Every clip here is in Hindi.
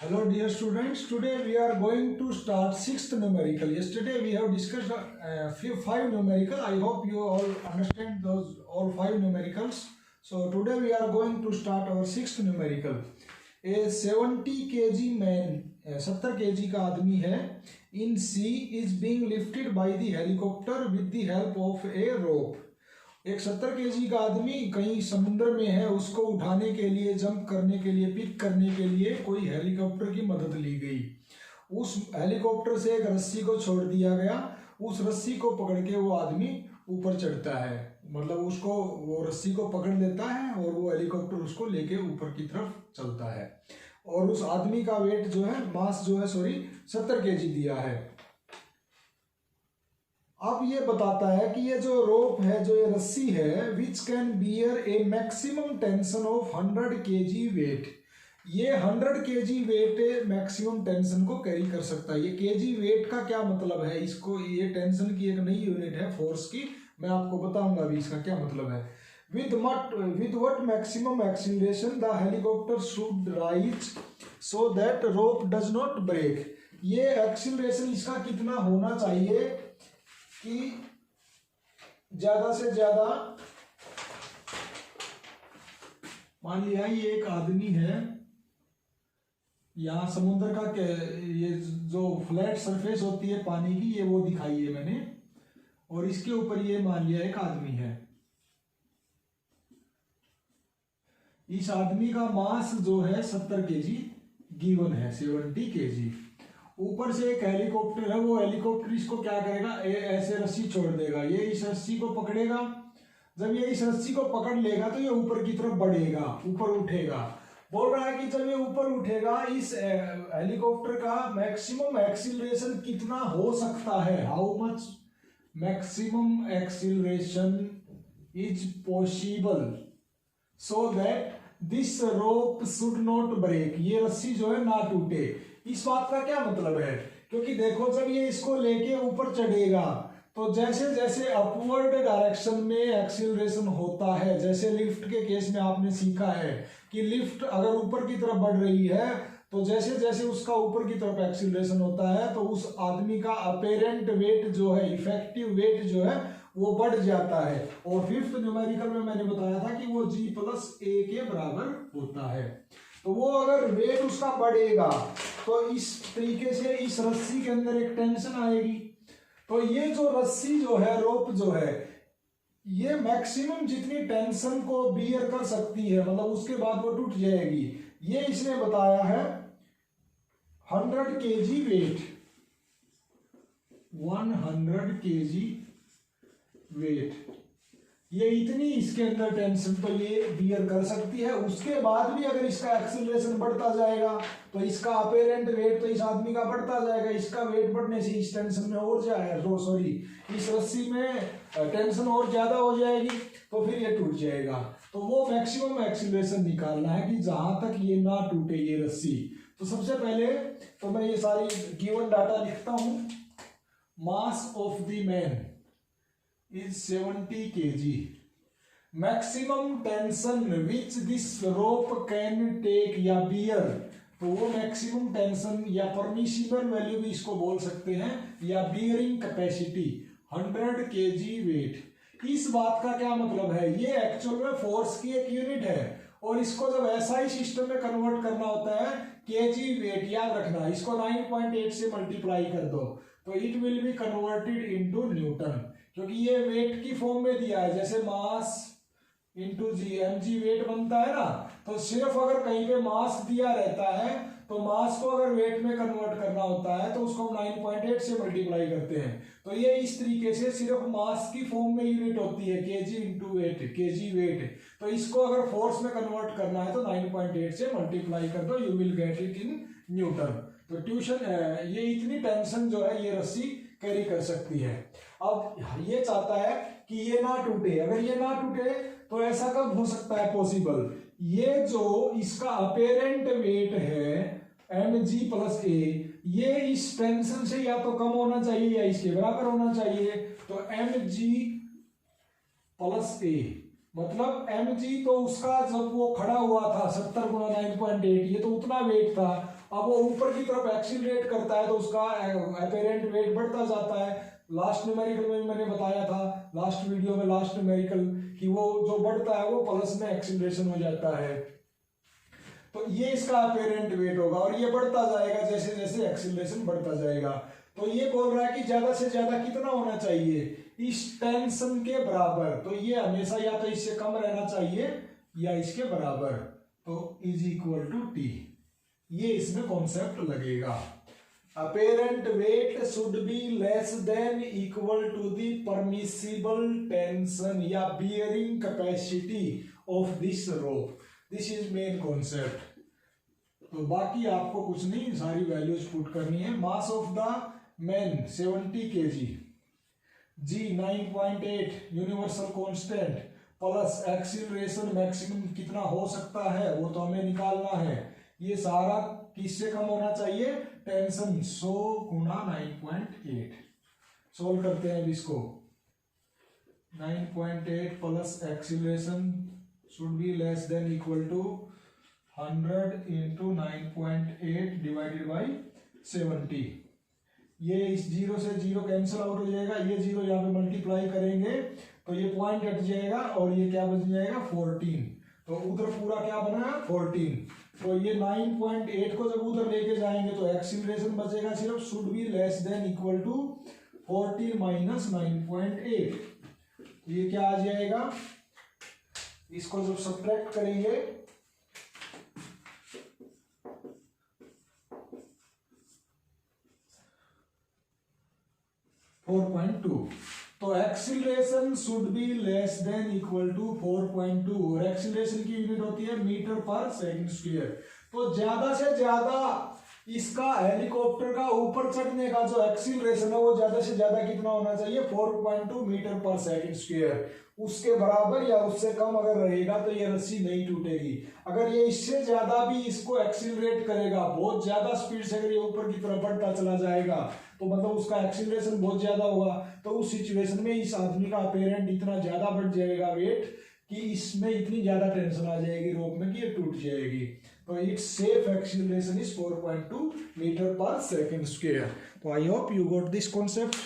Hello dear students, today we are going to start sixth numerical. Yesterday we have discussed five numerical. I hope you all understand those all five numericals. So today we are going to start our sixth numerical. A 70 kg man, 70 kg का आदमी है, in sea is being lifted by the helicopter with the help of a rope. एक 70 केजी का आदमी कहीं समुद्र में है, उसको उठाने के लिए, जंप करने के लिए, पिक करने के लिए कोई हेलीकॉप्टर की मदद ली गई। उस हेलीकॉप्टर से एक रस्सी को छोड़ दिया गया, उस रस्सी को पकड़ के वो आदमी ऊपर चढ़ता है, मतलब उसको वो रस्सी को पकड़ लेता है और वो हेलीकॉप्टर उसको लेके ऊपर की तरफ चलता है। और उस आदमी का वेट जो है, मास जो है 70 केजी दिया है। अब ये बताता है कि ये जो रोप है, जो ये रस्सी है, which can bear a maximum tension of 100 kg weight. ये 100 केजी वेट मैक्सिमम टेंशन को कैरी कर सकता है। ये केजी वेट का क्या मतलब है, इसको ये टेंशन की एक नई यूनिट है फोर्स की, मैं आपको बताऊंगा अभी इसका क्या मतलब है। With what maximum acceleration the helicopter should rise so that rope does not break. ये एक्सीलरेशन इसका कितना होना चाहिए कि ज्यादा से ज्यादा, मान लिया ये एक आदमी है, यहाँ समुद्र का ये जो फ्लैट सरफेस होती है पानी की, ये वो दिखाई है मैंने, और इसके ऊपर ये मान लिया एक आदमी है। इस आदमी का मास जो है 70 केजी गिवन है, 70 केजी। ऊपर से एक हेलीकॉप्टर है, वो हेलीकॉप्टर इसको क्या करेगा, ऐसे रस्सी छोड़ देगा, ये इस रस्सी को पकड़ेगा। जब ये इस रस्सी को पकड़ लेगा तो ये ऊपर की तरफ बढ़ेगा, ऊपर उठेगा। बोल रहा है कि जब ये ऊपर उठेगा, इस हेलीकॉप्टर का मैक्सिमम एक्सीलरेशन कितना हो सकता है, how much maximum acceleration is possible so that this rope should not break. ये रस्सी जो है ना टूटे। इस बात का क्या मतलब है, क्योंकि देखो जब ये इसको लेके ऊपर चढ़ेगा तो जैसे जैसे अपवर्ड डायरेक्शन में एक्सीलरेशन होता है, जैसे लिफ्ट के केस में आपने सीखा है कि लिफ्ट अगर ऊपर की तरफ बढ़ रही है तो जैसे जैसे उसका ऊपर की तरफ एक्सीलरेशन होता है तो उस आदमी का अपेरेंट वेट जो है, इफेक्टिव वेट जो है वो बढ़ जाता है। और फिफ्थ न्यूमेरिकल में मैंने बताया था कि वो G+A के बराबर होता है। तो वो अगर वेट उसका बढ़ेगा तो इस तरीके से इस रस्सी के अंदर एक टेंशन आएगी। तो ये जो रस्सी जो है, रोप जो है, ये मैक्सिमम जितनी टेंशन को बियर कर सकती है, मतलब उसके बाद वो टूट जाएगी। ये इसने बताया है 100 केजी वेट, 100 केजी वेट, ये इतनी इसके अंदर टेंशन तो ये बियर कर सकती है। उसके बाद भी अगर इसका एक्सीलरेशन बढ़ता जाएगा तो इसका अपेरेंट वेट तो इस आदमी का बढ़ता जाएगा, इसका वेट बढ़ने से इस टेंशन में और इस रस्सी में टेंशन और ज्यादा हो जाएगी, तो फिर ये टूट जाएगा। तो वो मैक्सिमम एक्सीलरेशन निकालना है कि जहां तक ये ना टूटे ये रस्सी। तो सबसे पहले तो मैं ये सारी गिवन डाटा लिखता हूं। मास of the man is 70 kg. Maximum tension which this rope can take या bear, तो वो मैक्सिमम टेंशन या परमिसिबल वैल्यू भी इसको बोल सकते हैं, या बियरिंग कैपेसिटी 100 केजी वेट। इस बात का क्या मतलब है, ये एक्चुअल में फोर्स की एक यूनिट है, और इसको जब एसआई सिस्टम में कन्वर्ट करना होता है, केजी वेट याद रखना, इसको 9.8 से मल्टीप्लाई कर दो तो it will be converted into Newton, क्योंकि ये वेट की फॉर्म में दिया है। जैसे मास इंटू जी, mg वेट बनता है ना, तो सिर्फ अगर कहीं पे मास दिया रहता है तो मास को अगर वेट में कन्वर्ट करना होता है तो उसको हम 9.8 से मल्टीप्लाई करते हैं। तो ये इस तरीके से सिर्फ मास की फॉर्म में यूनिट होती है, kg into weight, kg weight. तो इसको अगर फोर्स में कन्वर्ट करना है तो 9.8 से मल्टीप्लाई कर दो, you will get it in newton. तो ट्यूशन ये इतनी टेंशन जो है ये रस्सी कैरी कर सकती है। अब ये चाहता है कि ये ना टूटे। अगर ये ना टूटे तो ऐसा कब हो सकता है पॉसिबल, ये जो इसका अपेरेंट वेट है mg+a, ये इस टेंशन से या तो कम होना चाहिए या इसके बराबर होना चाहिए। तो mg+a मतलब mg तो उसका जब वो खड़ा हुआ था 70 × 9.8, ये तो उतना वेट था। अब वो ऊपर की तरफ एक्सीलरेट करता है तो उसका अपेरेंट वेट बढ़ता जाता है। लास्ट न्यूमेरिकल में मैंने बताया था, लास्ट वीडियो में, लास्ट न्यूमेरिकल, कि वो जो बढ़ता है वो प्लस में एक्सीलरेशन हो जाता है। तो ये इसका अपेरेंट वेट होगा और ये बढ़ता जाएगा जैसे जैसे एक्सीलरेशन बढ़ता जाएगा। तो ये बोल रहा है कि ज्यादा से ज्यादा कितना होना चाहिए, इस टेंशन के बराबर। तो ये हमेशा या तो इससे कम रहना चाहिए या इसके बराबर, तो इज इक्वल टू टी। ये इसमें कॉन्सेप्ट लगेगा। Apparent weight should be less than equal to the permissible tension या bearing capacity of this rope. This is main concept. तो बाकी आपको कुछ नहीं, सारी वैल्यूज पुट करनी है। मास of the man 70 kg, ji 9.8 universal constant, plus acceleration maximum कितना हो सकता है वो तो हमें निकालना है। ये सारा किससे कम होना चाहिए, टेंशन 100 गुना 9.8। सोल्व करते हैं इसको। 9.8 plus acceleration should be less than equal to 100 into 9.8 divided by 70। ये इस जीरो से जीरो कैंसिल आउट हो जाएगा, ये जीरो यहाँ पे मल्टीप्लाई करेंगे तो ये पॉइंट हट जाएगा और ये क्या बच जाएगा 14। तो उधर पूरा क्या बना 14। तो ये 9.8 को जब उधर लेके जाएंगे तो एक्सीलरेशन बचेगा सिर्फ should be less than equal to 14 minus 9.8। ये क्या आ जाएगा, इसको जब सब्ट्रैक्ट करेंगे 4.2। तो acceleration should be less than equal to 4.2 और एक्सीलरेशन की यूनिट होती है मीटर पर सेकंड स्क्वायर। तो ज्यादा से ज्यादा इसका हेलीकॉप्टर का ऊपर चढ़ने का जो एक्सीलरेशन है वो ज्यादा से ज्यादा कितना होना चाहिए 4.2 मीटर पर सेकंड स्क्वायर। उसके बराबर या उससे कम अगर रहेगा तो ये रस्सी नहीं टूटेगी। अगर ये इससे ज्यादा भी इसको एक्सीलरेट करेगा, बहुत ज्यादा स्पीड से अगर ये ऊपर की तरफ बढ़ता चला जाएगा तो मतलब उसका एक्सीलरेशन बहुत ज्यादा होगा। तो उस सिचुएशन में इस आदमी का अपेरेंट इतना ज्यादा बढ़ जाएगा वेट कि इसमें इतनी ज्यादा टेंशन आ जाएगी रोप में कि ये टूट जाएगी। तो it's safe acceleration is 4.2 metre per second square. तो I hope you got this concept.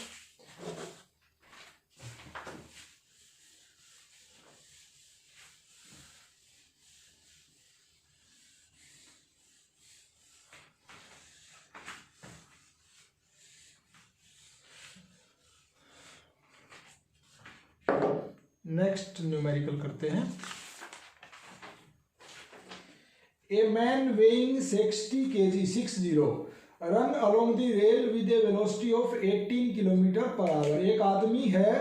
Next numerical करते हैं। A man weighing 60 kg 60 run along the rail with a velocity of 18 kilometre per hour. एक आदमी है,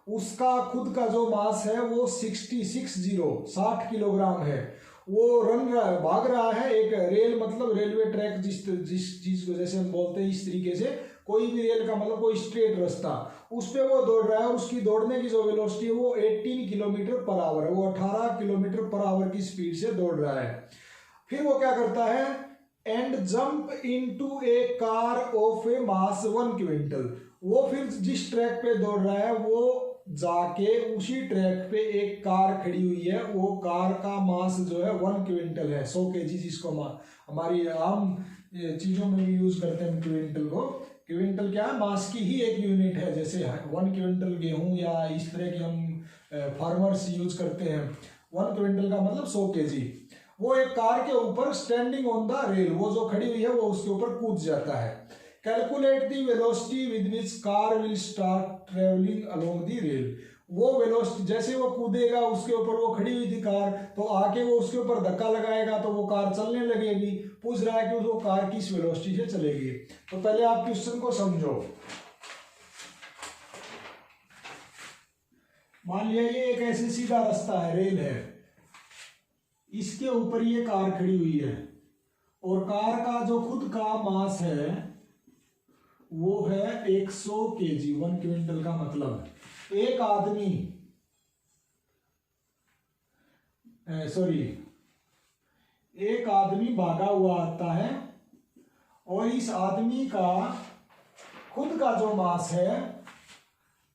उसका खुद का जो मास है वो 60 किलोग्राम है। वो रन रहा है, भाग रहा है एक रेल, मतलब रेलवे ट्रैक जिस चीज को जैसे हम बोलते हैं इस तरीके से, कोई भी रेल का मतलब कोई स्ट्रेट रास्ता, उस पे वो दौड़ रहा है और उसकी दौड़ने की जो वेलोसिटी है वो 18 किलोमीटर पर आवर है। वो 18 किलोमीटर पर आवर की स्पीड से दौड़ रहा है। फिर वो क्या करता है, and jump into A car of A mass 1 quintal. वो फिर जिस ट्रैक पे दौड़ रहा है वो जाके उसी ट्रैक पे एक कार खड़ी हुई है, वो कार का मास जो है 1 क्विंटल है, 100 kg, जिसको हमारी आम चीजों में भी यूज करते हैं क्विंटल को। क्विंटल क्या है, मास की ही एक यूनिट है। जैसे 1 क्विंटल गेहूं या इस तरह की हम फार्मर्स यूज करते हैं। 1 क्विंटल का मतलब 100 kg। वो एक कार के ऊपर स्टैंडिंग ऑन द रेल, वो जो खड़ी हुई है वो उसके ऊपर कूद जाता है। Calculate the velocity with which car will start travelling along the rail. वो वेलोसिटी जैसे वो कूदेगा उसके ऊपर, वो खड़ी हुई थी कार, तो आके वो उसके ऊपर धक्का लगाएगा तो वो कार चलने लगेगी। पूछ रहा है कि वो कार किस वेलोसिटी से चलेगी। तो पहले आप क्वेश्चन को समझो। मान लिया ये एक ऐसे सीधा रास्ता है, रेल है, इसके ऊपर ये कार खड़ी हुई है और कार का जो खुद का मास है वो है 100 kg, 1 क्विंटल का मतलब। एक आदमी एक आदमी भागा हुआ आता है और इस आदमी का खुद का जो मास है,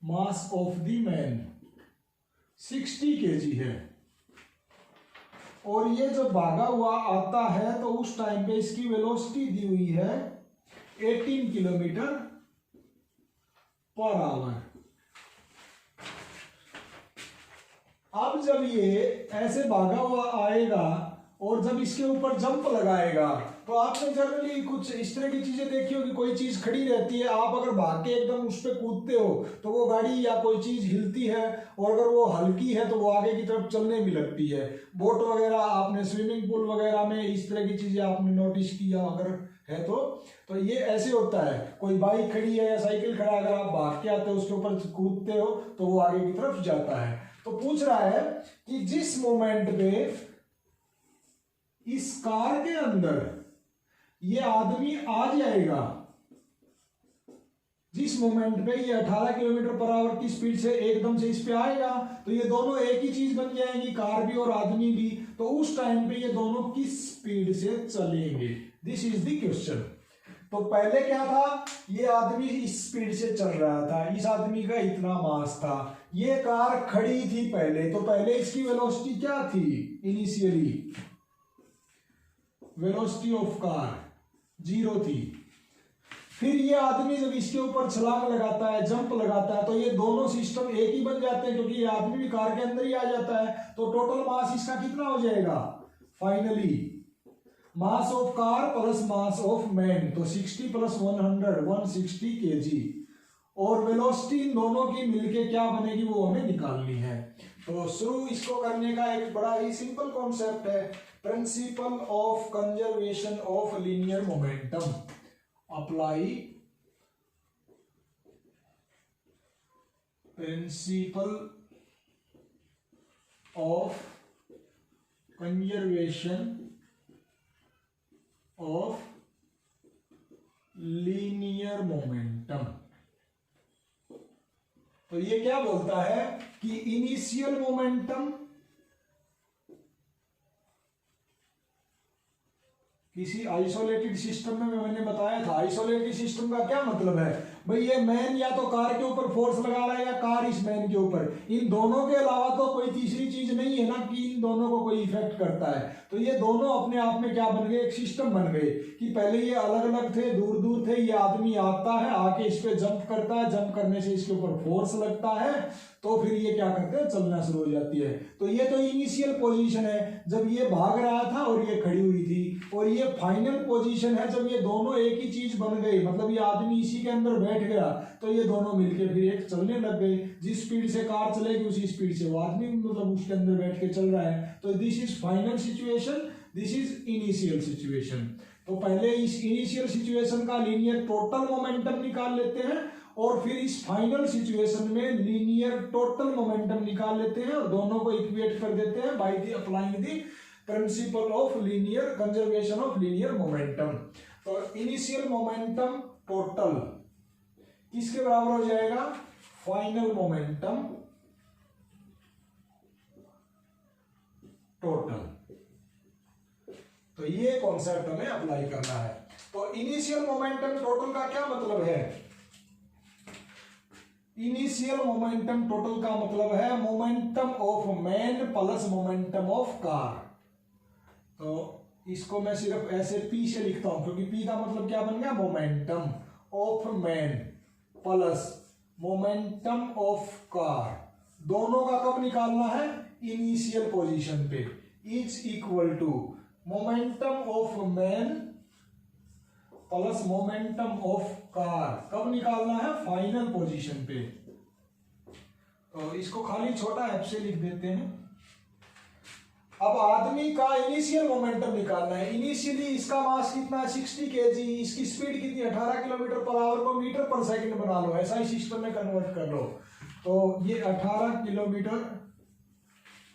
मास ऑफ द मैन 60 kg है और ये जब भागा हुआ आता है तो उस टाइम पे इसकी वेलोसिटी दी हुई है 18 किलोमीटर पर आवर। अब जब ये ऐसे भागा हुआ आएगा और जब इसके ऊपर जंप लगाएगा, तो आपने जनरली कुछ इस तरह की चीजें देखी होगी, कोई चीज खड़ी रहती है, आप अगर भाग के एकदम उस पर कूदते हो तो वो गाड़ी या कोई चीज हिलती है, और अगर वो हल्की है तो वो आगे की तरफ चलने भी लगती है। बोट वगैरह, आपने स्विमिंग पूल वगैरह में इस तरह की चीजें आपने नोटिस किया अगर है तो ये ऐसे होता है। कोई बाइक खड़ी है या साइकिल खड़ा है, अगर आप भाग के आते हो उसके ऊपर कूदते हो तो वो आगे की तरफ जाता है। तो पूछ रहा है कि जिस मोमेंट पे इस कार के अंदर ये आदमी आ जाएगा, जिस मोमेंट पे ये 18 किलोमीटर पर आवर की स्पीड से एकदम से इस पे आएगा, तो ये दोनों एक ही चीज बन जाएंगी, कार भी और आदमी भी। तो उस टाइम पे ये दोनों किस स्पीड से चलेंगे, दिस इज द क्वेश्चन। तो पहले क्या था, ये आदमी इस स्पीड से चल रहा था, इस आदमी का इतना मास था, ये कार खड़ी थी पहले, तो पहले इसकी वेलोसिटी क्या थी, इनिशियली वेलोसिटी ऑफ कार 0 थी। फिर ये आदमी जब इसके ऊपर छलांग लगाता है, जंप लगाता है, तो ये दोनों सिस्टम एक ही बन जाते हैं, क्योंकि ये आदमी भी कार के अंदर ही आ जाता है। तो टोटल मास इसका कितना हो जाएगा, finally mass of car plus mass of man, तो 60 प्लस 100 160 kg। और वेलोसिटी दोनों की मिलके क्या बनेगी वो हमें निकालनी है। तो शुरू इसको करने का एक बड़ा ही सिंपल कॉन्सेप्ट है, principle of conservation of linear momentum. Apply principle of conservation of linear momentum. तो ये क्या बोलता है कि इनिशियल मोमेंटम किसी आइसोलेटेड सिस्टम में, मैंने बताया था आइसोलेटेड सिस्टम का क्या मतलब है भाई, ये मैन या तो कार के ऊपर फोर्स लगा रहा है या कार इस मैन के ऊपर, इन दोनों के अलावा तो कोई तीसरी चीज नहीं है ना कि इन दोनों को कोई इफेक्ट करता है। तो ये दोनों अपने आप में क्या बन गए, एक सिस्टम बन गए कि पहले ये अलग अलग थे, दूर दूर थे, ये आदमी आता है, आके इस पे जंप करता है, जंप करने से इसके ऊपर फोर्स लगता है, तो फिर ये क्या करते हैं, चलना शुरू हो जाती है। तो ये तो इनिशियल पोजीशन है जब ये भाग रहा था और ये खड़ी हुई थी, और ये फाइनल पोजीशन है जब ये दोनों एक ही चीज बन गई, मतलब ये आदमी इसी के अंदर बैठ गया, तो ये दोनों मिलके फिर एक चलने लग गए। जिस स्पीड से कार चलेगी उसी स्पीड से वो आदमी मतलब उसके अंदर बैठ के चल रहा है। तो this is final situation, this is initial situation. तो पहले इस इनिशियल सिचुएशन का लीनियर टोटल मोमेंटम निकाल लेते हैं, और फिर इस फाइनल सिचुएशन में लीनियर टोटल मोमेंटम निकाल लेते हैं, और दोनों को इक्वेट कर देते हैं by the applying the principle of linear conservation of linear momentum. तो इनिशियल मोमेंटम टोटल किसके बराबर हो जाएगा, फाइनल मोमेंटम टोटल। तो ये कॉन्सेप्ट हमें अप्लाई करना है। तो इनिशियल मोमेंटम टोटल का क्या मतलब है, इनिशियल मोमेंटम टोटल का मतलब है momentum of man plus momentum of car. तो इसको मैं सिर्फ ऐसे P से लिखता हूं, क्योंकि P का मतलब क्या बन गया, momentum of man plus momentum of car. दोनों का कब निकालना है, इनिशियल पोजीशन पे, is equal to momentum of man plus momentum of car. कब निकालना है, फाइनल पोजीशन पे। तो इसको खाली छोटा एफ से लिख देते हैं। अब आदमी का इनिशियल मोमेंटम निकालना है। इनिशियली इसका मास कितना है, 60 kg, इसकी स्पीड कितनी, 18 किलोमीटर पर आवर को मीटर पर सेकंड बना लो, ऐसा ही सिस्टम में कन्वर्ट कर लो। तो ये 18 kilometre,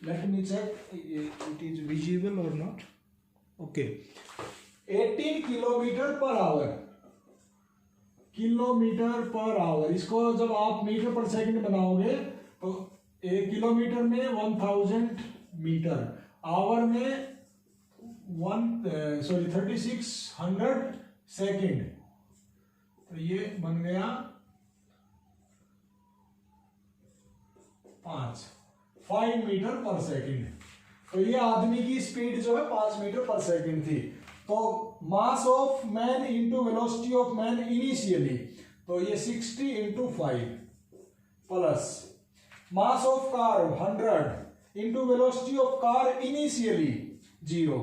let me check it is visible और not, okay, 18 kilometre per hour, kilometre per hour, इसको जब आप मीटर पर सेकंड बनाओगे तो 1 किलोमीटर में 1000 मीटर, आवर में 3600 सेकंड। तो ये बन गया 5 मीटर पर सेकंड। तो ये आदमी की स्पीड जो है 5 मीटर पर सेकंड थी। तो mass of man into velocity of man initially, तो ये 60 into 5 plus mass of car 100 into velocity of car initially 0।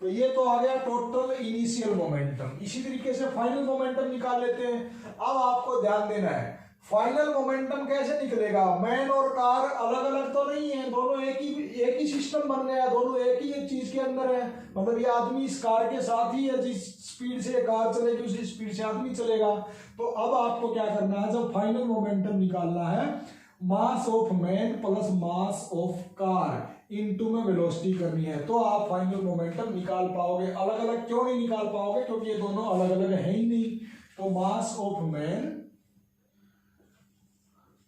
तो ये तो आ गया टोटल इनिशियल मोमेंटम। इसी तरीके से फाइनल मोमेंटम निकाल लेते हैं। अब आपको ध्यान देना है फाइनल मोमेंटम कैसे निकलेगा। मैन और कार अलग अलग तो नहीं है, दोनों एक ही सिस्टम बन गया, दोनों एक ही चीज के अंदर है। मतलब ये आदमी इस कार के साथ ही है, जिस स्पीड से कार चलेगी उसी स्पीड से आदमी चलेगा। तो अब आपको क्या करना है, जब फाइनल मोमेंटम निकालना है, मास of man plus mass of car into में वेलोसिटी करनी है, तो आप फाइनल मोमेंटम निकाल पाओगे। अलग अलग क्यों नहीं निकाल पाओगे, क्योंकि ये दोनों अलग अलग है ही नहीं। तो mass of man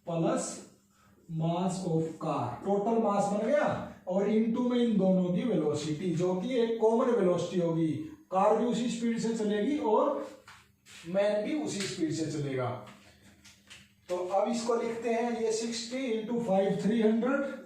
plus mass of car, total mass बन गया, और इनटू में इन दोनों की वेलोसिटी, जो कि एक कॉमन वेलोसिटी होगी। कार भी उसी स्पीड से चलेगी और मैन भी उसी स्पीड से चलेगा। तो अब इसको लिखते हैं, ये 60 इंटू 5 300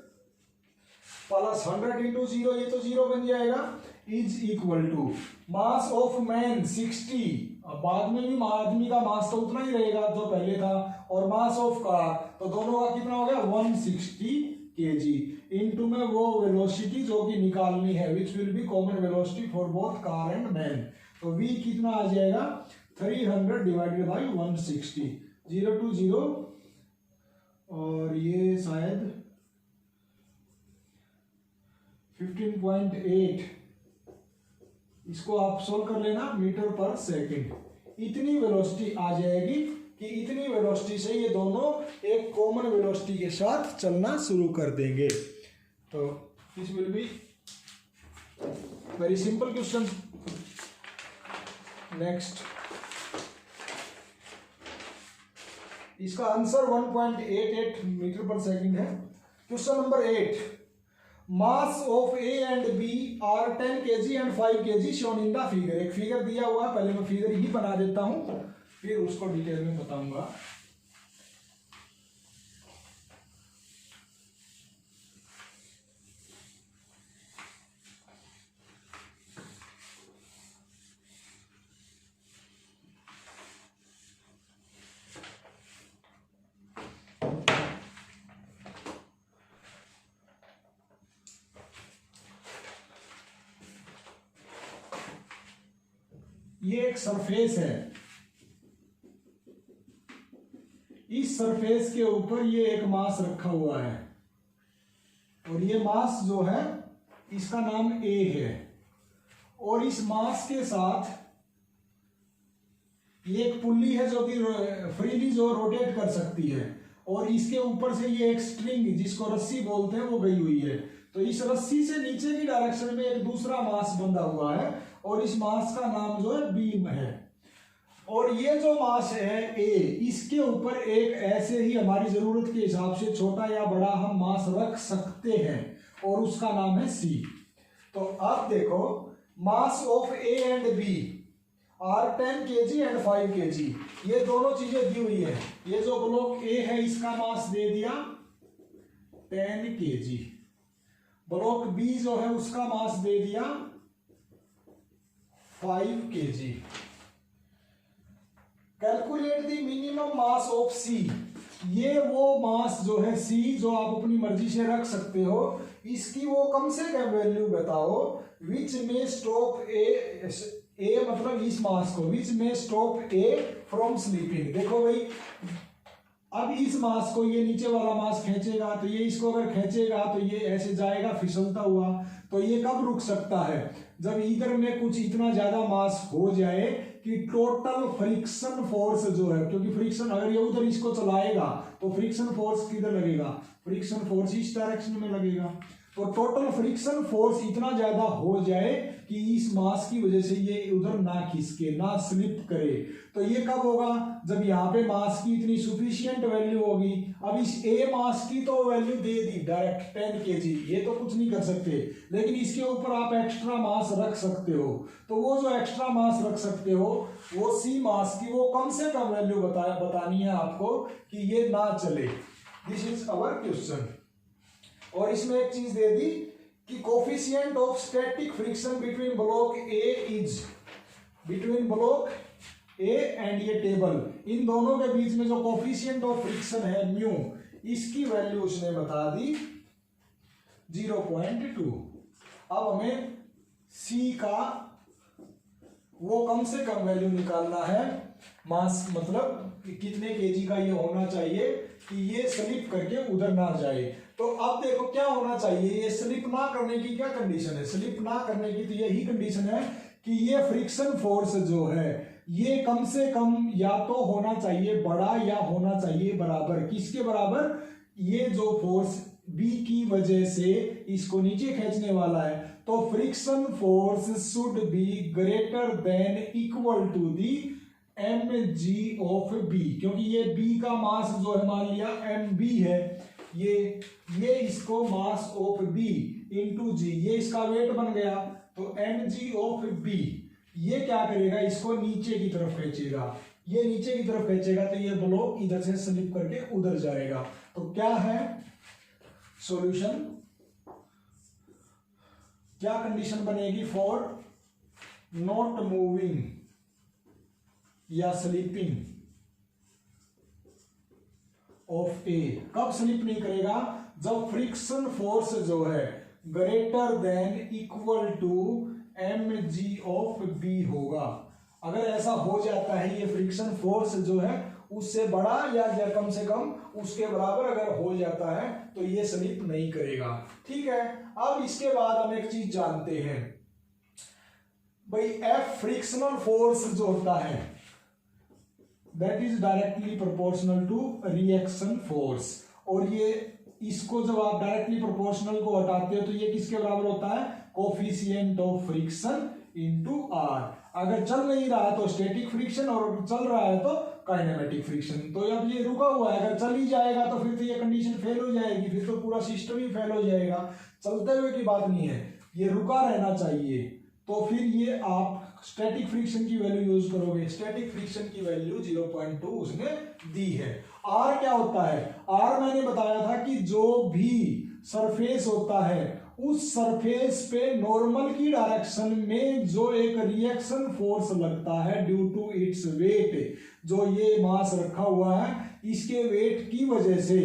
प्लस 100 इंटू 0, ये तो 0 बन जाएगा, is equal to mass of man 60, अब बाद में भी आदमी का मास तो उतना ही रहेगा जो पहले था, और मास ऑफ कार, तो दोनों का कितना हो गया 160 kg, इनटू में वो वेलोसिटी जो कि निकालनी है, which will be common velocity for both car and man. तो v कितना आ जाएगा 300 डिवाइडेड बाई 160, 0 to 0, और ये शायद 15.8, इसको आप सोल्व कर लेना, मीटर पर सेकंड। इतनी वेलोसिटी आ जाएगी कि इतनी वेलोसिटी से ये दोनों एक कॉमन वेलोसिटी के साथ चलना शुरू कर देंगे। तो this will be very simple question. Next, इसका आंसर 1.88 मीटर पर सेकंड है। Question number 8, mass of A and B are 10 kg and 5 kg shown in the figure. एक फिगर दिया हुआ है, पहले मैं फिगर ही बना देता हूं, फिर उसको डिटेल में बताऊंगा। ये एक सरफेस है, इस सरफेस के ऊपर ये एक मास रखा हुआ है, और ये मास जो है इसका नाम ए है, और इस मास के साथ ये एक पुल्ली है जो कि फ्रीली जो रोटेट कर सकती है, और इसके ऊपर से ये एक स्ट्रिंग जिसको रस्सी बोलते हैं वो गई हुई है। तो इस रस्सी से नीचे की डायरेक्शन में एक दूसरा मास बंधा हुआ है, और इस मास का नाम जो है बीम है। और ये जो मास है ए, इसके ऊपर एक ऐसे ही हमारी जरूरत के हिसाब से छोटा या बड़ा हम मास रख सकते हैं, और उसका नाम है सी। तो अब देखो, mass of A and B are 10 kg and 5 kg, ये दोनों चीजें दी हुई है। ये जो ब्लॉक ए है इसका मास दे दिया 10 kg, ब्लॉक बी जो है उसका मास दे दिया 5 kg। Calculate the minimum mass of C, ये वो मास जो है सी जो आप अपनी मर्जी से रख सकते हो, इसकी वो कम से कम वैल्यू बताओ विच में स्टॉप ए मतलब इस मास को, विच में स्टॉप ए फ्रॉम स्लीपिंग। देखो भाई, अब इस मास को ये नीचे वाला मास खींचेगा, तो ये इसको अगर खींचेगा तो ये ऐसे जाएगा फिसलता हुआ, तो ये कब रुक सकता है, जब इधर में कुछ इतना ज्यादा मास हो जाए कि टोटल फ्रिक्शन फोर्स जो है, क्योंकि फ्रिक्शन अगर ये उधर इसको चलाएगा तो फ्रिक्शन फोर्स किधर लगेगा, फ्रिक्शन फोर्स इस डायरेक्शन में लगेगा। तो टोटल फ्रिक्शन फोर्स इतना ज्यादा हो जाए कि इस मास की वजह से ये उधर ना खिसके, ना स्लिप करे। तो ये कब होगा, जब यहाँ पे मास की इतनी सुफिशियंट वैल्यू होगी। अब इस ए मास की तो वैल्यू दे दी डायरेक्ट 10 kg, ये तो कुछ नहीं कर सकते, लेकिन इसके ऊपर आप एक्स्ट्रा मास रख सकते हो। तो वो जो एक्स्ट्रा मास रख सकते हो वो सी मास की वो कम से कम वैल्यू बतानी है आपको कि ये ना चले। This is our question. और इसमें एक चीज दे दी कि coefficient of static friction between block A is, between block A and ये टेबल, इन दोनों के बीच में जो कोफिशिएंट ऑफ फ्रिक्शन है म्यू, इसकी वैल्यू उसने बता दी 0.2। अब हमें सी का वो कम से कम वैल्यू निकालना है, मास मतलब कितने केजी का ये होना चाहिए कि ये स्लिप करके उधर ना जाए। तो अब देखो क्या होना चाहिए, ये स्लिप ना करने की क्या कंडीशन है, स्लिप ना करने की तो यही कंडीशन है कि ये फ्रिक्शन फोर्स जो है ये कम से कम या तो होना चाहिए बड़ा या होना चाहिए बराबर, किसके बराबर, ये जो फोर्स बी की वजह से इसको नीचे खींचने वाला है, तो friction force should be greater than equal to the M G of B, क्योंकि ये बी का मास जो है मान लिया एम बी है, ये इसको मास ऑफ बी इंटू जी, ये इसका वेट बन गया, तो एम जी ऑफ बी ये क्या करेगा, इसको नीचे की तरफ खींचेगा, ये नीचे की तरफ खींचेगा तो ये ब्लॉक इधर से स्लिप करके उधर जाएगा। तो क्या है सॉल्यूशन, क्या कंडीशन बनेगी, फॉर नॉट मूविंग या स्लिपिंग ऑफ ए, कब स्लिप नहीं करेगा, जब फ्रिक्शन फोर्स जो है greater than equal to M G of B होगा। अगर ऐसा हो जाता है, ये फ्रिक्शन फोर्स जो है उससे बड़ा या कम से कम उसके बराबर अगर हो जाता है तो ये स्लिप नहीं करेगा। ठीक है, अब इसके बाद हम एक चीज जानते हैं भाई, एफ फ्रिक्शनल फोर्स जो होता है that is directly proportional to reaction force, और ये इसको जब आप डायरेक्टली प्रोपोर्शनल को हटाते हो तो ये किसके बराबर होता है, coefficient of friction into R. अगर चल नहीं रहा है तो स्टैटिक फ्रिक्शन, और चल रहा है तो काइनेमेटिक फ्रिक्शन। तो अब ये रुका हुआ है, अगर चल ही जाएगा तो फिर तो ये कंडीशन फेल हो जाएगी, फिर तो पूरा सिस्टम ही फेल हो जाएगा। चलते हुए की बात नहीं है, ये रुका रहना चाहिए। तो फिर ये आप स्टैटिक फ्रिक्शन की वैल्यू यूज करोगे, स्टैटिक फ्रिक्शन की वैल्यू 0.2 उसने दी है। आर क्या होता है, आर मैंने बताया था कि जो भी सरफेस होता है उस सरफेस पे नॉर्मल की डायरेक्शन में जो एक रिएक्शन फोर्स लगता है ड्यू टू इट्स वेट, जो ये मास रखा हुआ है इसके वेट की वजह से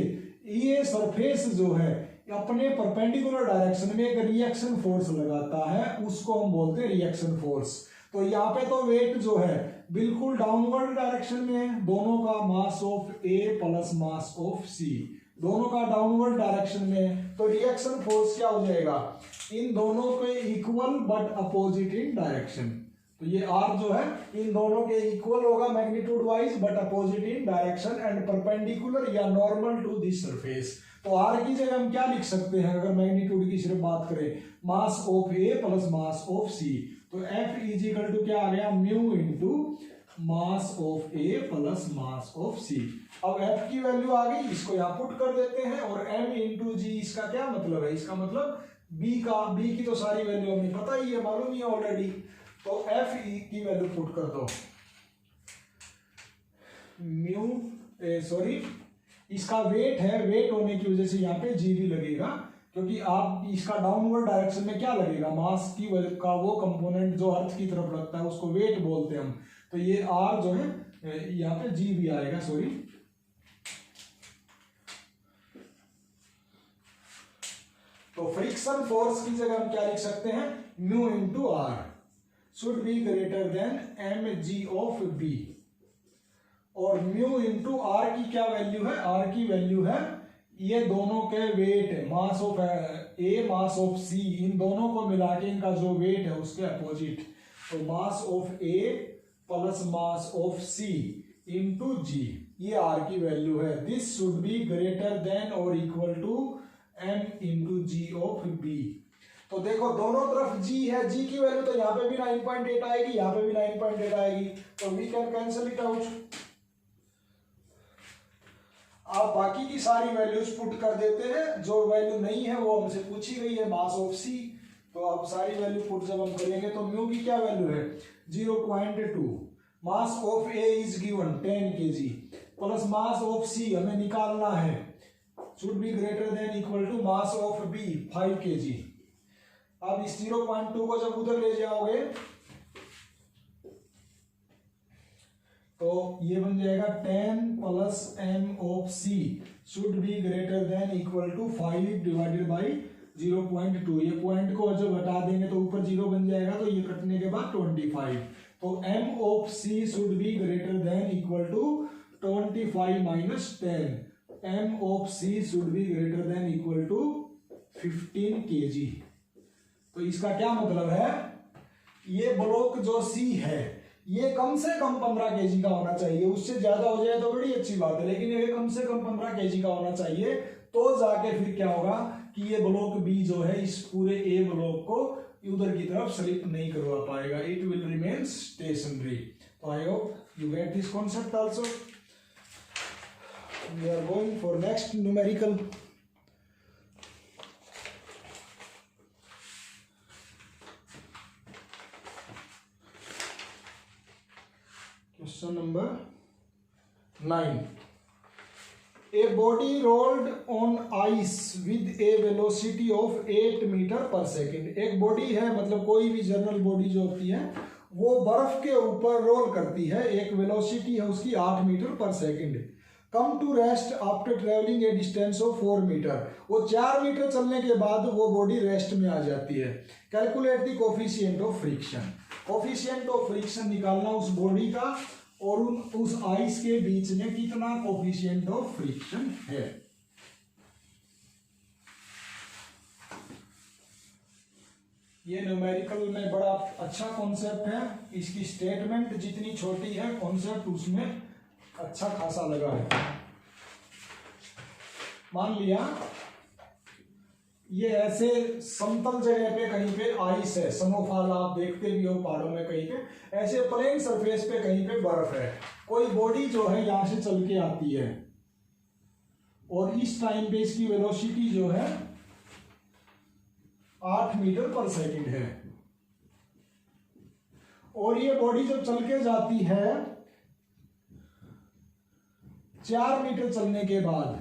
ये सरफेस जो है अपने परपेंडिकुलर डायरेक्शन में एक रिएक्शन फोर्स लगाता है, उसको हम बोलते हैं रिएक्शन फोर्स। तो यहाँ पे तो वेट जो है बिल्कुल डाउनवर्ड डायरेक्शन में है, दोनों का mass of A plus mass of C, दोनों का डाउनवर्ड डायरेक्शन में, तो रिएक्शन फोर्स क्या हो जाएगा, इन दोनों के equal but opposite in direction. तो ये आर जो है इन दोनों के इक्वल होगा magnitude wise but opposite in direction and perpendicular या नॉर्मल टू दिस सरफेस। तो आर की जगह हम क्या लिख सकते हैं, अगर मैग्नीट्यूड की सिर्फ बात करें, mass of A plus mass of C. तो एफ इज इक्वल टू क्या आ गया, mu into mass of A plus mass of C. अब एफ की वैल्यू आ गई, इसको यहाँ पुट कर देते हैं, और एम इंटू जी इसका क्या मतलब है, इसका मतलब बी की तो सारी वैल्यू हमें पता ही है, मालूम ही है ऑलरेडी। तो एफ की वैल्यू पुट कर दो, इसका वेट है, वेट होने की वजह से यहाँ पे जी भी लगेगा, क्योंकि आप इसका डाउनवर्ड डायरेक्शन में क्या लगेगा, मास की का वो कंपोनेंट जो अर्थ की तरफ लगता है उसको वेट बोलते हैं हम। तो ये आर जो है यहाँ पे जी भी आएगा, तो फ्रिक्शन फोर्स की जगह हम क्या लिख सकते हैं, mu into R should be greater than M G of B, और म्यू इंटू आर की क्या वैल्यू है, आर की वैल्यू है ये दोनों के weight, mass of A mass of C, इन दोनों को मिला के इनका जो वेट है उसके अपोजिट, तो mass of A plus mass of C into g, ये आर की वैल्यू है। This should be greater than और equal to M into g of B. तो देखो दोनों तरफ जी है, जी की वैल्यू तो यहाँ पे भी 9.8 आएगी, यहाँ पे भी 9.8 आएगी, तो we can cancel it out. आप बाकी की सारी वैल्यूज पुट कर देते हैं, जो वैल्यू नहीं है वो हमसे पूछी गई है, मास ऑफ सी, तो अब सारी वैल्यू पुट जब हम करेंगे तो म्यू की क्या वैल्यू है 0.2, mass of A is given 10 kg plus mass of C हमें निकालना है, should be greater than equal to mass of B 5 kg। अब इस 0.2 को जब उधर ले जाओगे तो ये बन जाएगा 10 plus m of c should be greater than equal to 5 divided by 0.2। ये पॉइंट को जब हटा देंगे तो ऊपर 0 बन जाएगा, तो ये कटने के बाद 25। तो m of c should be greater than equal to 25 minus 10। m of c should be greater than equal to 15 kg। तो इसका क्या मतलब है, ये ब्लॉक जो c है ये कम से कम 15 kg का होना चाहिए। उससे ज्यादा हो जाए तो बड़ी अच्छी बात है, लेकिन ये कम से कम 15 kg का होना चाहिए। तो जाके फिर क्या होगा कि ये ब्लॉक बी जो है इस पूरे ए ब्लॉक को उधर की तरफ स्लिप नहीं करवा पाएगा, इट विल रिमेन स्टेशनरी। तो I hope you get this concept also. We are going for next numerical. Question number 9. A body rolled on ice with a velocity of 8 metre per second. एक बॉडी है, मतलब कोई भी जनरल बॉडी जो होती है वो बर्फ के ऊपर रोल करती है, एक वेलोसिटी है उसकी 8 metre per second. Come to rest after travelling a distance of 4 metre. वो 4 मीटर चलने के बाद वो बॉडी रेस्ट में आ जाती है। Calculate the coefficient of friction. Coefficient of friction निकालना उस बॉडी का और उस आइस के बीच में कितना कोफिशिएंट ऑफ फ्रिक्शन है। ये न्यूमेरिकल में बड़ा अच्छा कॉन्सेप्ट है। इसकी स्टेटमेंट जितनी छोटी है कॉन्सेप्ट उसमें अच्छा खासा लगा है। मान लिया ये ऐसे समतल जगह पे कहीं पे आइस है, स्नोफॉल आप देखते भी हो पहाड़ों में, कहीं पे ऐसे प्लेन सरफेस पे कहीं पे बर्फ है। कोई बॉडी जो है यहां से चल के आती है और इस टाइम पे इसकी वेलोसिटी जो है 8 मीटर पर सेकंड है। और ये बॉडी जब चल के जाती है 4 मीटर चलने के बाद,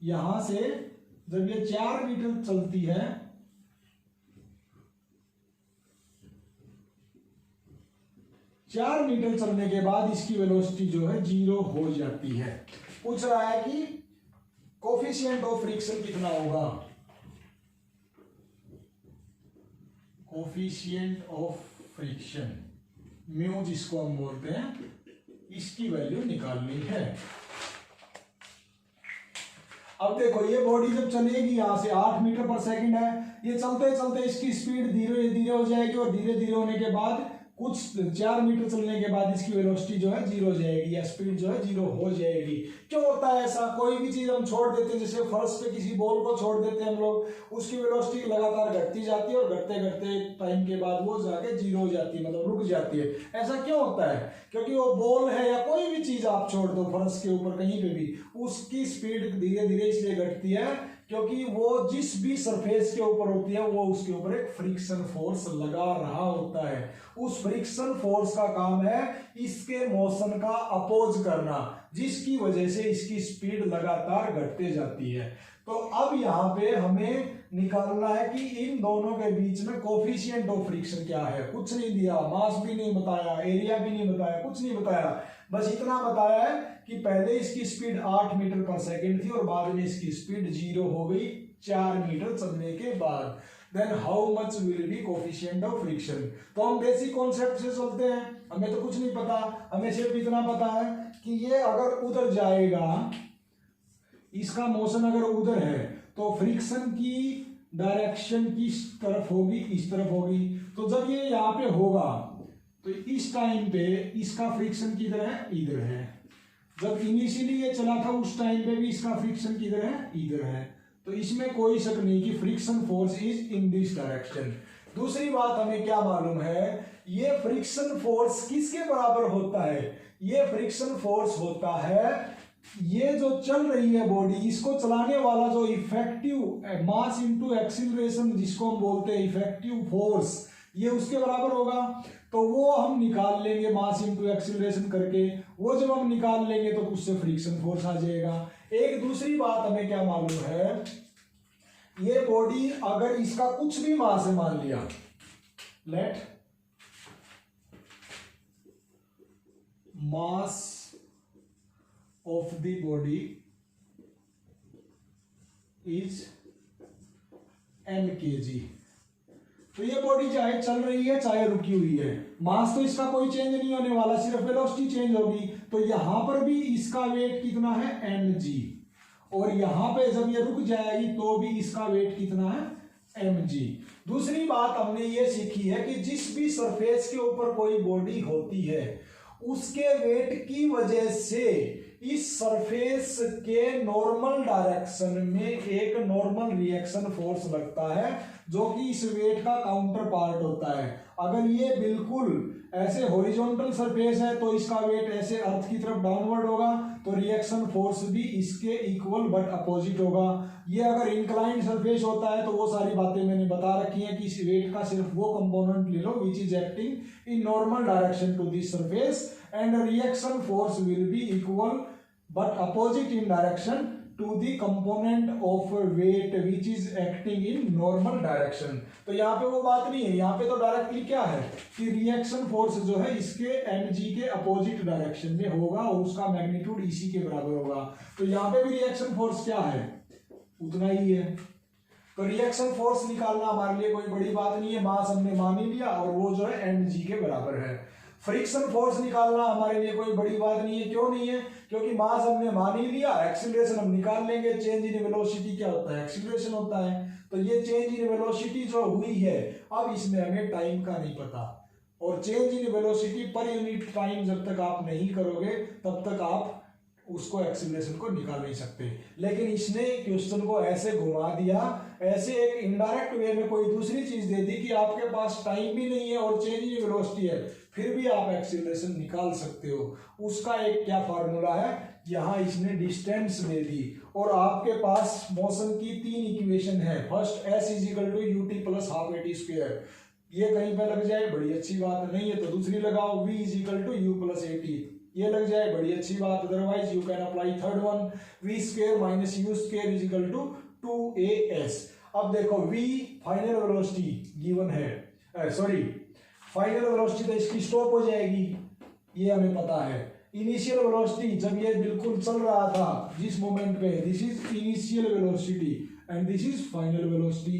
यहां से जब ये 4 मीटर चलती है चार मीटर चलने के बाद इसकी वेलोसिटी जो है 0 हो जाती है। पूछ रहा है कि कोफिशिएंट ऑफ फ्रिक्शन कितना होगा। कोफिशिएंट ऑफ फ्रिक्शन म्यू जिसको हम बोलते हैं, इसकी वैल्यू निकालनी है। अब देखो ये बॉडी जब चलेगी यहां से 8 मीटर पर सेकंड है, ये चलते चलते इसकी स्पीड धीरे धीरे हो जाएगी और धीरे धीरे होने के बाद कुछ 4 मीटर चलने के बाद इसकी वेलोसिटी जो है 0 हो जाएगी या स्पीड जो है 0 हो जाएगी। क्यों होता है ऐसा? कोई भी चीज हम छोड़ देते हैं, जैसे फर्श पे किसी बॉल को छोड़ देते हैं हम लोग, उसकी वेलोसिटी लगातार घटती जाती है और घटते घटते टाइम के बाद वो जाके 0 हो जाती है, मतलब रुक जाती है। ऐसा क्यों होता है? क्योंकि वो बॉल है या कोई भी चीज आप छोड़ दो फर्श के ऊपर कहीं पे भी, उसकी स्पीड धीरे धीरे इसलिए घटती है क्योंकि वो जिस भी सरफेस के ऊपर होती है वो उसके ऊपर एक फ्रिक्शन फोर्स लगा रहा होता है। उस फ्रिक्शन फोर्स का काम है इसके मोशन का अपोज करना, जिसकी वजह से इसकी स्पीड लगातार घटते जाती है। तो अब यहाँ पे हमें निकालना है कि इन दोनों के बीच में कोफिशिएंट ऑफ फ्रिक्शन क्या है। कुछ नहीं दिया, मास भी नहीं बताया, एरिया भी नहीं बताया, कुछ नहीं बताया, बस इतना बताया है कि पहले इसकी स्पीड 8 मीटर पर सेकंड थी और बाद में इसकी स्पीड 0 हो गई 4 मीटर चलने के बाद। Then how much will be coefficient of friction. तो हम बेसिक कॉन्सेप्ट से चलते हैं, हमें तो कुछ नहीं पता, हमें सिर्फ इतना पता है कि ये अगर उधर जाएगा, इसका मोशन अगर उधर है तो फ्रिक्शन की डायरेक्शन किस तरफ होगी? इस तरफ होगी। तो जब ये यहाँ पे होगा तो इस टाइम पे इसका फ्रिक्शन किधर है? इधर है। जब इनिशियली ये चला था उस टाइम पे भी इसका फ्रिक्शन किधर है? इधर है। तो इसमें कोई शक नहीं कि friction force is in this direction. दूसरी बात हमें क्या मालूम है, ये फ्रिक्शन फोर्स किसके बराबर होता है? ये फ्रिक्शन फोर्स होता है, ये जो चल रही है बॉडी, इसको चलाने वाला जो इफेक्टिव मास इनटू एक्सीलरेशन जिसको हम बोलते हैं इफेक्टिव फोर्स, ये उसके बराबर होगा। तो वो हम निकाल लेंगे मास इनटू एक्सीलरेशन करके, वो जब हम निकाल लेंगे तो उससे फ्रिक्शन फोर्स आ जाएगा। एक दूसरी बात हमें क्या मालूम है ये बॉडी अगर इसका कुछ भी मास है, मान लिया let mass of the body is m kg, तो ये बॉडी चाहे चल रही है चाहे रुकी हुई है, मास तो इसका कोई चेंज नहीं होने वाला, सिर्फ वेलोसिटी चेंज होगी। तो यहां पर भी इसका वेट कितना है mg, और यहां पे जब ये रुक जाएगी तो भी इसका वेट कितना है mg। दूसरी बात हमने ये सीखी है कि जिस भी सरफेस के ऊपर कोई बॉडी होती है उसके वेट की वजह से इस सरफेस के नॉर्मल डायरेक्शन में एक नॉर्मल रिएक्शन फोर्स लगता है जो कि इस वेट का काउंटर पार्ट होता है। अगर ये बिल्कुल ऐसे हॉरिजॉन्टल सरफेस है तो इसका वेट ऐसे अर्थ की तरफ डाउनवर्ड होगा, तो रिएक्शन फोर्स भी इसके इक्वल बट अपोजिट होगा। ये अगर इंक्लाइंड सरफेस होता है तो वो सारी बातें मैंने बता रखी हैं कि इस वेट का सिर्फ वो कंपोनेंट ले लो which is acting in normal direction to this surface, and reaction force will be equal but opposite in direction to the component of weight which is acting in normal direction। तो यहाँ पे वो बात नहीं है, यहाँ पे तो डायरेक्टली क्या है कि रिएक्शन फोर्स जो है इसके mg के अपोजिट डायरेक्शन में होगा और उसका मैग्नीट्यूड इसी के बराबर होगा। तो यहाँ पे भी रिएक्शन फोर्स क्या है, उतना ही है। तो रिएक्शन फोर्स निकालना हमारे लिए कोई बड़ी बात नहीं है, मास हमने मान ही लिया और वो जो है mg के बराबर है। फ्रिक्शन फोर्स निकालना हमारे लिए कोई बड़ी बात नहीं है, क्यों नहीं है, क्योंकि मास हमने मान ही लिया, एक्सीलरेशन हम निकाल लेंगे। चेंज इन वेलोसिटी क्या होता है, एक्सीलरेशन होता है। तो ये चेंज इन वेलोसिटी जो हुई है, अब इसमें हमें टाइम का नहीं पता, और change in velocity per unit time जब तक आप नहीं करोगे तब तक आप उसको एक्सीलरेशन को निकाल नहीं सकते। लेकिन इसने क्वेश्चन को ऐसे घुमा दिया, ऐसे एक इनडायरेक्ट वे में कोई दूसरी चीज दे दी कि आपके पास टाइम भी नहीं है और चेंज इन वेलोसिटी है, फिर भी आप एक्सीलरेशन निकाल सकते हो। उसका एक क्या फार्मूला है, यहाँ इसने डिस्टेंस दे दी और आपके पास मोशन की 3 इक्वेशन है। First s is equal to ut plus half at square, ये कहीं पे लग जाए बड़ी अच्छी बात नहीं है तो दूसरी लगाओ, v is equal to u plus at, ये लग जाए बड़ी अच्छी बात, otherwise you can apply third one, v square minus u square is equal to 2as। अब देखो v फाइनल वेलोसिटी गिवन है, सॉरी फाइनल वेलोसिटी तो इसकी स्टॉप हो जाएगी, ये हमें पता है। इनिशियल वेलोसिटी जब ये बिल्कुल चल रहा था जिस मोमेंट पे, this is initial velocity and this is final velocity.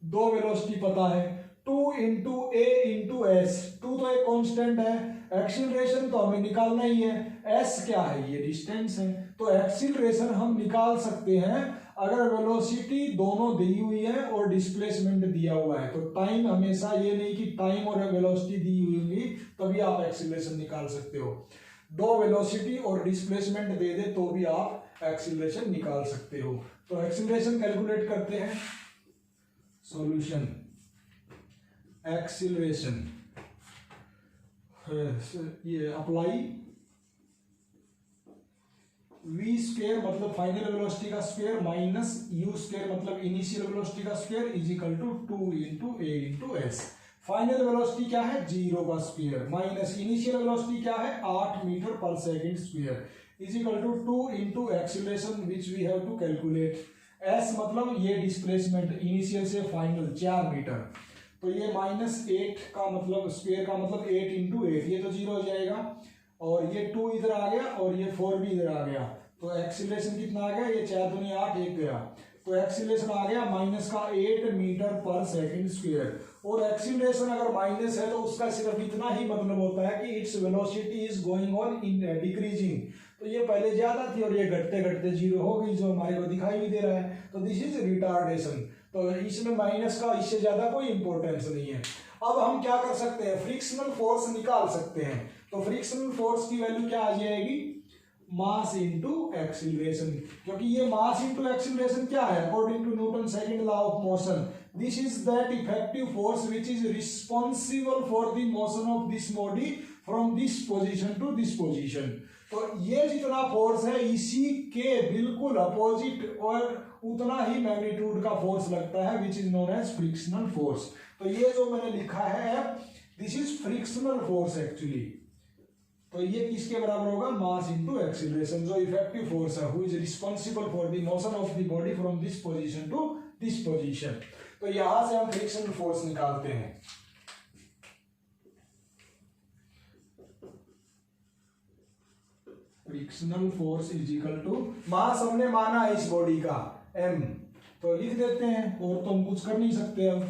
दो वेलोसिटी पता है, 2 इंटू a इंटू एस, 2 तो एक कांस्टेंट है, एक्सीलरेशन तो हमें निकालना ही है, s क्या है, ये डिस्टेंस है। तो एक्सीलरेशन हम निकाल सकते हैं अगर वेलोसिटी दोनों दी हुई है और डिस्प्लेसमेंट दिया हुआ है। तो टाइम हमेशा, ये नहीं कि टाइम और वेलोसिटी दी हुई होगी तभी आप एक्सीलरेशन निकाल सकते हो, दो वेलोसिटी और डिस्प्लेसमेंट दे दे तो भी आप एक्सीलरेशन निकाल सकते हो। तो एक्सीलरेशन कैलकुलेट करते हैं, सॉल्यूशन एक्सीलरेशन, ये अप्लाई v स्क्वायर मतलब फाइनल वेलोसिटी का स्क्वायर माइनस u स्क्वायर मतलब इनिशियल वेलोसिटी का square is equal to 2 into a into S. Final velocity क्या है, 0 का स्क्वायर माइनस इनिशियल वेलोसिटी क्या है 8 metre per second square is equal to 2 into acceleration which we have to calculate. s मतलब ये डिस्प्लेसमेंट इनिशियल से फाइनल 4 मीटर, तो ये माइनस 8 का मतलब स्क्वायर का मतलब 8 इंटू 8, ये तो 0 हो जाएगा और ये 2 इधर आ गया और ये 4 भी इधर आ गया। तो एक्सीलरेशन कितना आ गया, ये 4 दूनी 8, 1 गया, तो एक्सीलरेशन आ गया माइनस का 8 मीटर पर सेकंड स्क्वायर। और एक्सीलरेशन अगर माइनस है तो उसका सिर्फ इतना ही मतलब होता है कि its velocity is going on in decreasing. तो ये पहले ज्यादा थी और ये घटते घटते 0 हो गई, जो हमारे को दिखाई भी दे रहा है। तो दिस इज रिटार्डेशन, तो इसमें माइनस का इससे ज्यादा कोई इंपॉर्टेंस नहीं है। अब हम क्या कर सकते हैं, फ्रिक्शनल फोर्स निकाल सकते हैं। तो फ्रिक्शनल फोर्स की वैल्यू क्या आ जाएगी, मास इनटू एक्सीलरेशन, क्योंकि ये मास इनटू एक्सीलरेशन क्या है, according to Newton second law of motion, this is that effective force which is responsible for the motion of this body from this position to this position. तो ये जितना फोर्स है इसी के बिल्कुल अपोजिट और उतना ही मैग्नीट्यूड का फोर्स लगता है which is known as frictional force. तो ये जो मैंने लिखा है this is frictional force actually. तो ये किसके बराबर होगा, मास इनटू एक्सीलरेशन, जो इफेक्टिव फोर्स है who is responsible for the motion of the body from this position to this position. तो यहां से हम फ्रिक्शनल फोर्स निकालते हैं। Frictional force is equal to mass हमने माना है इस बॉडी का m, तो लिख देते हैं, और तो हम कुछ कर नहीं सकते। अब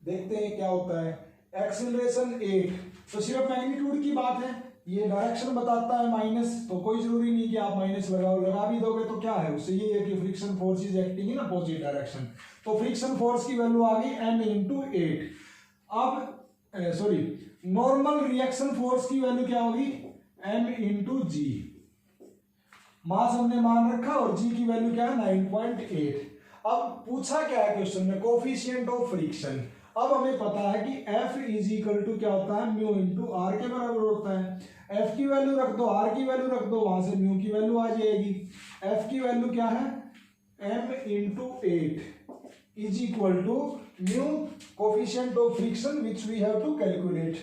देखते हैं क्या होता है। एक्सीलरेशन 8, तो सिर्फ मैग्नीट्यूड की बात है, ये डायरेक्शन बताता है माइनस, तो कोई जरूरी नहीं कि आप माइनस लगाओ, लगा भी दोगे तो क्या है उससे, ये है कि friction force is acting in opposite direction. तो फ्रिक्शन फोर्स की वैल्यू आ गई m इंटू 8। अब सॉरी, नॉर्मल रिएक्शन फोर्स की वैल्यू क्या होगी, m इंटू जी। मास हमने मान रखा और g की वैल्यू क्या है 9.8। अब पूछा क्या है क्वेश्चन में, कोफिशिएंट ऑफ फ्रिक्शन। अब हमें पता है कि F इज इक्वल टू क्या होता है, म्यू इंटू आर के बराबर होता है। F की वैल्यू रख दो, R की वैल्यू रख दो, वहां से म्यू की वैल्यू आ जाएगी। F की वैल्यू क्या है, m into 8 is equal to mu coefficient of friction which we have to calculate,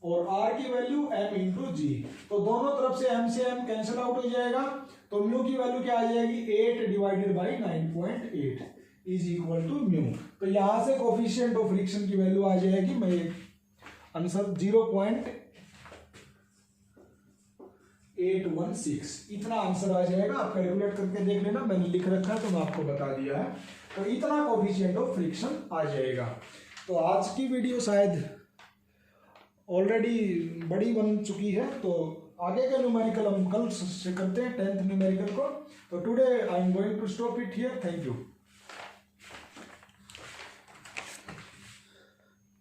और R की वैल्यू m इंटू जी। तो दोनों तरफ से m से m कैंसिल आउट हो जाएगा, तो म्यू की वैल्यू क्या आ जाएगी, 8 divided by 9.8 is equal to mu. तो यहां से कोफिशिएंट ऑफ फ्रिक्शन की वैल्यू आ जाएगी, मैं आंसर 0.816, इतना आंसर आ जाएगा। आप कैलकुलेट करके देख लेना, मैंने लिख रखा है तो मैं आपको बता दिया है। तो इतना कोफिशिएंट ऑफ फ्रिक्शन आ जाएगा। तो आज की वीडियो शायद ऑलरेडी बड़ी बन चुकी है, तो आगे का न्यूमेरिकल हम कल से करते हैं, 10th न्यूमेरिकल को। तो today I am going to stop it here. Thank you.